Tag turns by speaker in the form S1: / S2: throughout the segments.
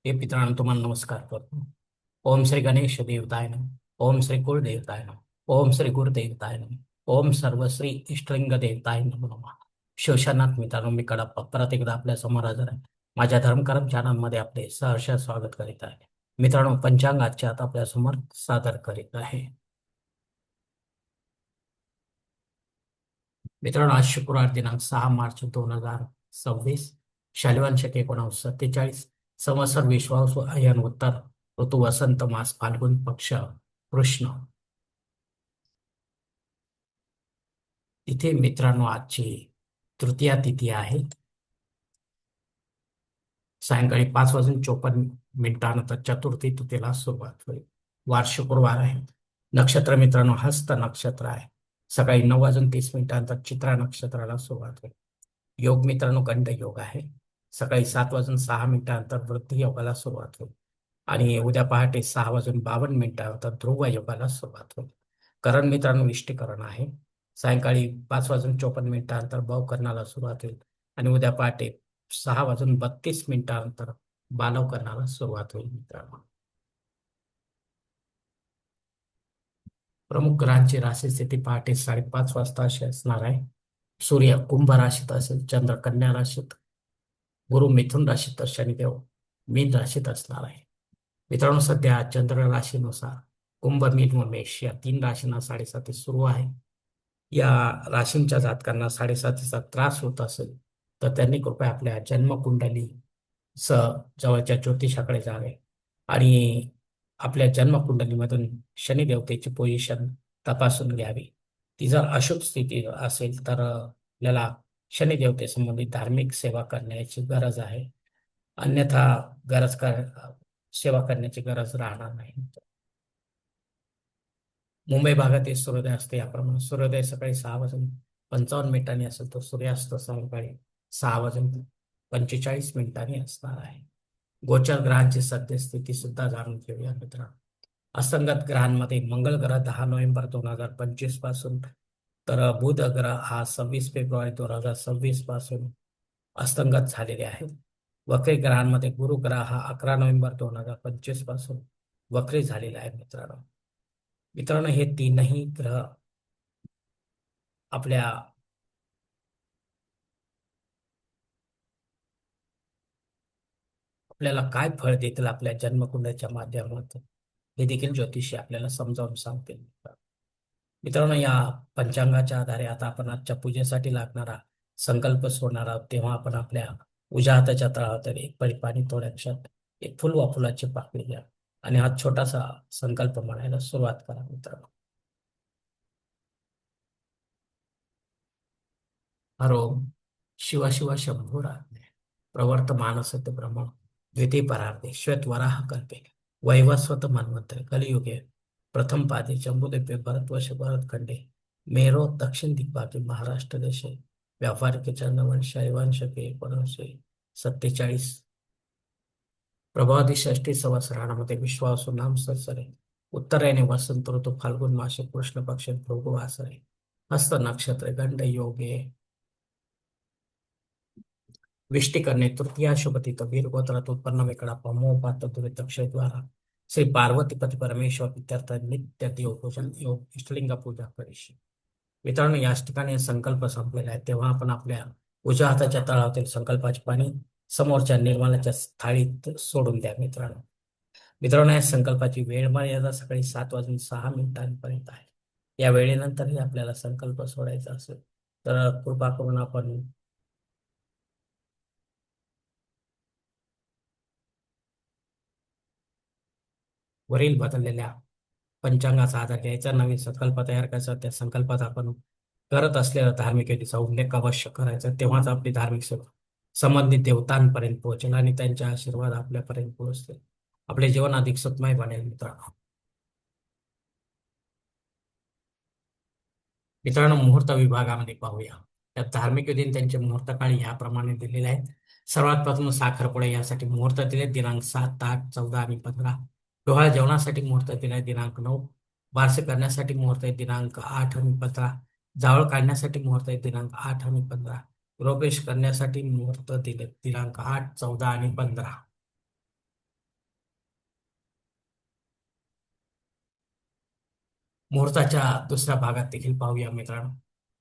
S1: हे मित्रांनो तुम्हाला नमस्कार करतो. ओम श्री गणेश देवताय नमः. ओम श्री कुलदेवताय नमः. ओम श्री गुरुदेवताय नमः. ओम सर्वश्री इष्टलिंग देवताय नमो नमः. शिवशरणात मित्रांनो, मी कडप्पा परत एकदा आपल्या समोर हजर आहे. माझ्या धर्मकरम चॅनलमध्ये आपले सहर्ष स्वागत करीत आहे. मित्रांनो, पंचांग आजच्या आता आपल्या समोर सादर करीत आहे. मित्रांनो, आज शुक्रवार दिनांक 6 मार्च 2026, शालिवान शके 1947, संवत्सर विश्वावसु अयन उत्तर, ऋतू वसंत, मास फाल्गुन, पक्ष कृष्ण. इथे मित्रांनो आजची तृतीया तिथी आहे. सायंकाळी 5 वाजून 54 मिनिटानंतर चतुर्थी तिथीला सुरुवात होईल. वार शुक्रवार आहे. नक्षत्र मित्रांनो हस्त नक्षत्र आहे. सकाळी 9 वाजून 30 मिनिटानंतर चित्रा नक्षत्राला सुरुवात होईल. योग मित्रांनो गंड योग आहे. सकाळी 7 वाजून 6 मिनिटानंतर वृद्धी योगाला सुरुवात होईल आणि उद्या पहाटे 6 वाजून 52 मिनिटानंतर ध्रुव योगाला सुरुवात होईल. करण मित्रांनो इष्टीकरण आहे. सायंकाळी 5 वाजून 54 मिनिटानंतर भवकरणाला सुरुवात होईल आणि उद्या पहाटे 6 वाजून 32 मिनिटानंतर बालवकरणाला सुरुवात होईल. मित्रांनो, प्रमुख ग्रहांची राशी स्थिती पहाटे 5:30 वाजता अशी असणार आहे. सूर्य कुंभ राशीत असेल, चंद्र कन्या राशीत, गुरु मिथुन राशीत, तर शनिदेव मीन राशीत असणार आहे. मित्रांनो, सध्या चंद्र राशीनुसार कुंभ, मीन व मेष या 3 राशींना साडेसाती सुरू आहे. या राशींच्या जातकांना साडेसातीचा त्रास होत असेल तर त्यांनी कृपया आपल्या जन्मकुंडली जवळच्या ज्योतिषाकडे जावे आणि आपल्या जन्मकुंडलीमधून शनी देवतेची पोझिशन तपासून घ्यावी. ती जर अशुभ स्थिती असेल तर आपल्याला शनी देवतेसंबंधी धार्मिक सेवा करण्याची गरज आहे. अन्यथा गरज कर सेवा करण्याची गरज राहणार नाही. मुंबई भागातील सूर्योदय असते याप्रमाणे: सूर्योदय सकाळी 6 वाजून 55 मिनिटांनी असेल तर सूर्यास्त सायंकाळी 6 वाजून 45 मिनिटांनी असणार आहे. गोचर ग्रहांची सद्यस्थिती सुद्धा जाणून घेऊया मित्रांनो. असंगत ग्रहांमध्ये मंगळ ग्रह 10 नोव्हेंबर 2025 पासून, तर बुध ग्रह हा 26 फेब्रुवारी 2026 पासून अस्तंगत झालेले आहेत. वक्री ग्रहांमध्ये गुरु ग्रह हा 11 नोव्हेंबर 2025 पासून वक्री झालेला आहे. मित्रांनो मित्रांनो हे तीनही ग्रह आपल्या आपल्याला काय फळ देतील आपल्या जन्मकुंडाच्या माध्यमातून हे देखील ज्योतिषी आपल्याला समजावून सांगतील. मित्रांनो, या पंचांगाच्या आधारे आता आपण आजच्या पूजेसाठी लागणारा संकल्प सोडणार आहोत. तेव्हा आपण आपल्या उजव्या हाताच्या तळहातावर एक पळी पाणी, थोड्या क्षात एक फुल वा फुलाची पाकळी घ्या आणि हा छोटासा संकल्प म्हणायला सुरुवात करा. मित्रांनो, हरो शिव शिव शंभुरात्मे प्रवर्तमान सत्य ब्रह्म द्वितीय परार्धे श्वेत वराह कल्पे वैवस्वत मन्वंतरे कलियुगे प्रथम पादे जम्बूद्वीपे भरतवर्ष भरतखंडे मेरो दक्षिण दिग्भागे महाराष्ट्र देशे व्यापारिक चंद्रवंश शके 1947 प्रभावती षष्टी संवत्सरामध्ये विश्वासू नाम संवत्सरे उत्तरेने वसंत ऋतू फाल्गुन मासे कृष्ण पक्षे भृगु वासरे हस्त नक्षत्र गंड योगे विष्टी करणे तृतीया शुभती वीर गोत्रात उत्पन्न वेकडा मोहपात दुरित द्वारा श्री पार्वती पती परमेश्वर इत्यर्थ नित्य देवपूजन योग इष्टलिंग पूजा करीशी. मित्रांनो, याच ठिकाणी संकल्प संपलेला आहे. तेव्हा आपण आपल्या उजव्या हाताच्या तळहातील संकल्पाचे पाणी समोरच्या निर्माणाच्या थाळीत सोडून द्या. मित्रांनो मित्रांनो या संकल्पाची वेळ मर्यादा सकाळी 7 वाजून 6 मिनिटांपर्यंत आहे. या वेळेनंतरही आपल्याला संकल्प सोडायचा असेल तर कृपा करून आपण वरील बदललेल्या पंचांगाचा आधार घ्यायचा, नवीन संकल्प तयार करायचा, त्या संकल्पात आपण करत असलेल्या धार्मिक विधीचा उल्लेख अवश्य करायचा. तेव्हाच आपली धार्मिक सेवा संबंधित देवतांपर्यंत पोहोचेल आणि त्यांच्या आशीर्वाद आपल्यापर्यंत पोहोचतील. आपले जीवन अधिक सुखमय बनेल. मित्रांनो मुहूर्त विभागामध्ये पाहूया. या धार्मिक विधी त्यांचे मुहूर्त काळी याप्रमाणे दिलेले आहेत. सर्वात प्रथम साखरपुडा यासाठी मुहूर्त दिले दिनांक 7, 8, 14 आणि 15. डोहाळ जेवणासाठी मुहूर्त दिलाय दिनांक 9. बारसे करण्यासाठी मुहूर्त आहे दिनांक 8 आणि 15. जावळ काढण्यासाठी मुहूर्त आहे दिनांक 8 आणि 15. गृहप्रवेश करण्यासाठी मुहूर्त दिले दिनांक 8, 14 आणि 15. मुहूर्ताच्या दुसऱ्या भागात देखील पाहूया मित्रांनो.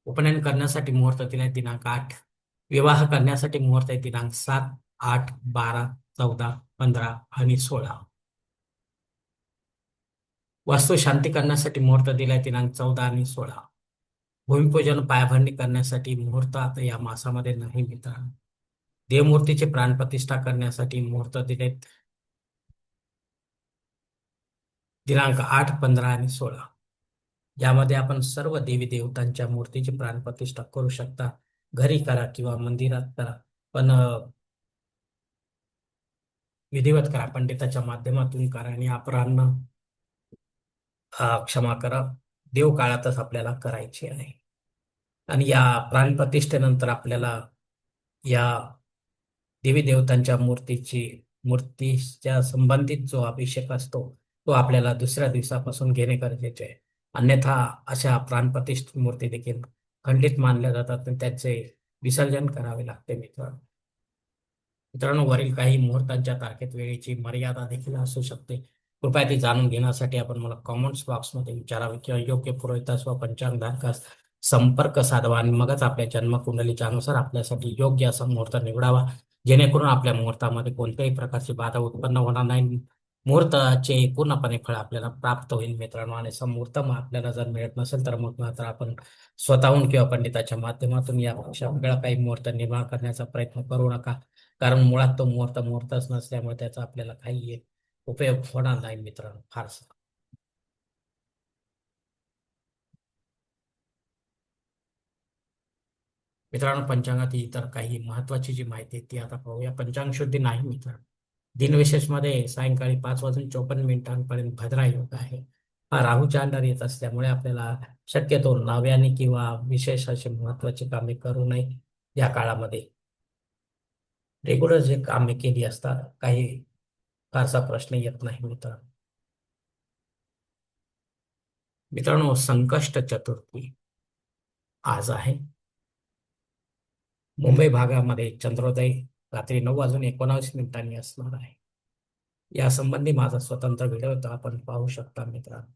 S1: उपनयन करण्यासाठी मुहूर्त दिलाय दिनांक 8. विवाह करण्यासाठी मुहूर्त आहे दिनांक 7, 8, 12, 14, 15 आणि 16. वास्तू शांती करण्यासाठी मुहूर्त दिलाय दिनांक 14 आणि 16. भूमिपूजन पायाभरणी करण्यासाठी मुहूर्त आता या मासामध्ये नाही मित्रांनो. देवमूर्तीची प्राणप्रतिष्ठा करण्यासाठी मुहूर्त दिलेत दिनांक 8, 15 आणि 16. यामध्ये आपण सर्व देवी देवतांच्या मूर्तीची प्राणप्रतिष्ठा करू शकता. घरी करा किंवा मंदिरात करा, पण विधिवत करा, पंडिताच्या माध्यमातून करा आणि अपराह्न क्षमा करा, देव काळातच आपल्याला करायची आहे. आणि या प्राणप्रतिष्ठेनंतर आपल्याला या देवी देवतांच्या मूर्तीच्या संबंधित जो अभिषेक असतो तो आपल्याला दुसऱ्या दिवसापासून घेणे गरजेचे आहे. अन्यथा अशा प्राणप्रतिष्ठित मूर्ती देखील खंडित मानल्या जातात आणि त्याचे विसर्जन करावे लागते मित्रांनो. मित्रांनो, वरील काही मुहूर्तांच्या तारखेत वेळेची मर्यादा देखील असू शकते. कृपया ती जाणून घेण्यासाठी आपण मला कॉमेंट्स बॉक्समध्ये विचारावे किंवा योग्य पुरोहितास व पंचांगधारकास संपर्क साधावा आणि मगच आपल्या जन्मकुंडलीच्या अनुसार आपल्यासाठी योग्य असा मुहूर्त निवडावा, जेणेकरून आपल्या मुहूर्तामध्ये कोणत्याही प्रकारची बाधा उत्पन्न होणार नाही. मुहूर्ताचे पूर्णपणे फळ आपल्याला प्राप्त होईल मित्रांनो. आणि मुहूर्त मग आपल्याला जर मिळत नसेल तर मग मात्र आपण स्वतःहून किंवा पंडिताच्या माध्यमातून यापेक्षा वेगळा काही मुहूर्त निर्माण करण्याचा प्रयत्न करू नका. कारण मुळात तो मुहूर्त मुहूर्तच नसल्यामुळे त्याचा आपल्याला काही उपयोग होणार नाही मित्रांनो फारसा. मित्रांनो, पंचांगात इतर काही महत्वाची जी माहिती आहे ती आता पाहूया. पंचांग शुद्धी नाही मित्रांनो. दिनविशेष मध्ये सायंकाळी 5 वाजून 54 मिनिटांपर्यंत भद्रा योग आहे. हा राहूच्या अंडर येत असल्यामुळे आपल्याला शक्यतो नव्याने किंवा विशेष अशी महत्वाची कामे करू नये. या काळामध्ये रेग्युलर जे कामे केली असतात काही फारसा प्रश्न येत नाही मित्रांनो. मित्रांनो, संकष्ट चतुर्थी आज आहे. मुंबई भागामध्ये चंद्रोदय रात्री 9 वाजून 19 मिनिटांनी असणार आहे. यासंबंधी माझा स्वतंत्र व्हिडिओ तो आपण पाहू शकता मित्रांनो.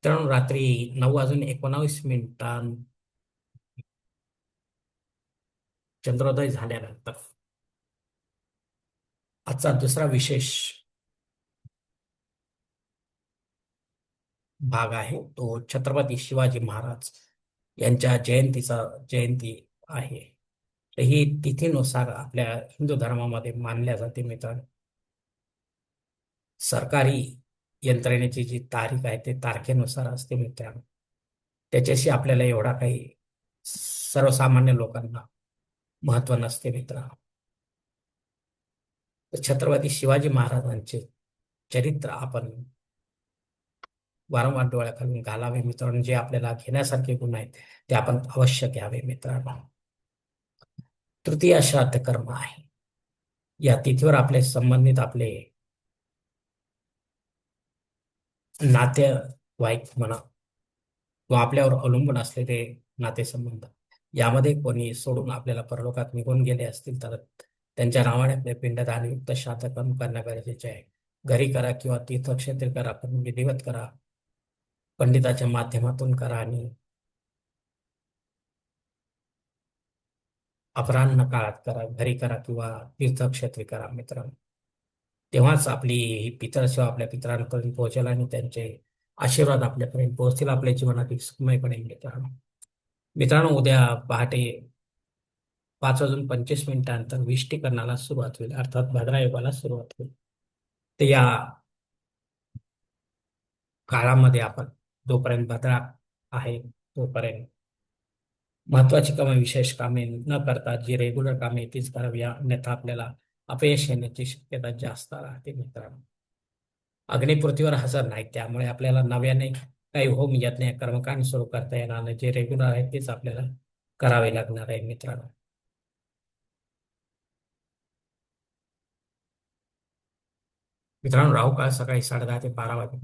S1: मित्रांनो, रात्री 9 वाजून 19 मिनिटां चंद्रोदय झाल्यानंतर आजचा दुसरा विशेष भाग आहे तो छत्रपती शिवाजी महाराज यांच्या जयंती आहे. तर ही तिथीनुसार आपल्या हिंदू धर्मामध्ये मानल्या जाते मित्रांनो. सरकारी यंत्रणेची जी तारीख आहे ते तारखेनुसार असते मित्रांनो. त्याच्याशी आपल्याला एवढा काही सर्वसामान्य लोकांना महत्व नसते मित्रांनो. तर छत्रपती शिवाजी महाराजांचे चरित्र आपण वारंवार डोळ्याखालून घालावे मित्रांनो. जे आपल्याला घेण्यासारखे गुण आहेत ते आपण अवश्य घ्यावे मित्रांनो. तृतीया श्राद्ध कर्म आहे. या तिथीवर आपले संबंधित आपले नातेवाईक म्हणा किंवा आपल्यावर अवलंबून असलेले नातेसंबंध यामध्ये कोणी सोडून आपल्याला परलोकात निघून गेले असतील तर त्यांच्या नावाने आपले पिंडदानयुक्त श्राद्ध कर्म करणं गरजेचे आहे. घरी करा किंवा तीर्थक्षेत्री करा, पण विधिवत करा, पंडिताच्या माध्यमातून करा आणि अपराह्न काळात करा. घरी करा किंवा तीर्थक्षेत्री करा मित्रांनो. तेव्हाच आपली ही पितरसेवा आपल्या पितरांपर्यंत पोहोचेल आणि त्यांचे आशीर्वाद आपल्यापर्यंत पोहोचतील. आपल्या जीवनात एक सुखमय बनेल मित्रांनो. मित्रांनो, उद्या पहाटे 5 वाजून 25 मिनिटानंतर विष्टीकरणाला सुरुवात होईल, अर्थात भद्रा योगाला सुरुवात होईल. तर या काळामध्ये आपण जोपर्यंत भद्रा आहे तोपर्यंत महत्वाची कामे विशेष कामे न करता जी रेग्युलर कामे तीच करावी, अन्यथा आपल्याला अपयश येण्याची शक्यता जास्त राहते मित्रांनो. अग्निपृथ्वीवर हजर नाही त्यामुळे आपल्याला नव्याने काही होम यज्ञ कर्मकांड सुरू करता येणार नाही. जे रेग्युलर आहे तेच आपल्याला करावे लागणार आहे मित्रांनो. मित्रांनो, राहू काळ सकाळी 10:30 ते 12 वाजे.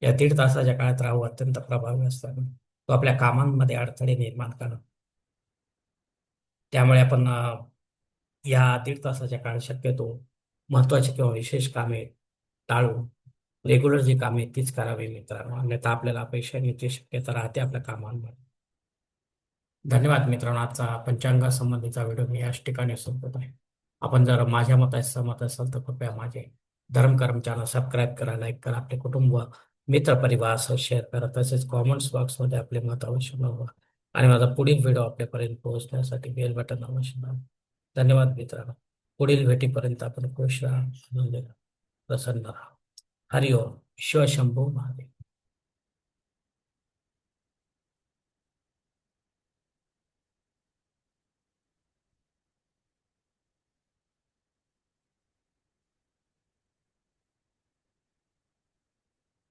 S1: या 1.5 तासाच्या काळात राहू अत्यंत प्रभावी असतात. तो आपल्या कामांमध्ये अडथळे निर्माण करणं. त्यामुळे आपण या 1.5 तासाच्या काळात शक्यतो महत्वाची किंवा विशेष कामे टाळू रेग्युलर जी कामे आहेत तीच करावी मित्रांनो, अन्यथा आपल्याला अपयश येण्याची शक्यता राहते आपल्या कामांमध्ये. धन्यवाद मित्रांनो. आजचा पंचांगासंबंधीचा व्हिडिओ मी याच ठिकाणी संपवत आहे. आपण जर माझ्या मताशी सहमत असाल तर कृपया माझे धर्मकर्म चॅनल सबस्क्राईब करा, लाईक करा, आपले कुटुंब मित्र परिवारासह शेअर करा, तसेच कॉमेंट्स बॉक्समध्ये आपले मत अवश्य नोंदवा आणि माझा पुढील व्हिडिओ आपल्यापर्यंत पोहोचण्यासाठी बेल बटन अवश्य दाबा. धन्यवाद मित्रांनो. पुढील भेटीपर्यंत आपण खुश राहा, आनंदी राहा, प्रसन्न राहा. हरिओम. शिवशंभू महादेव.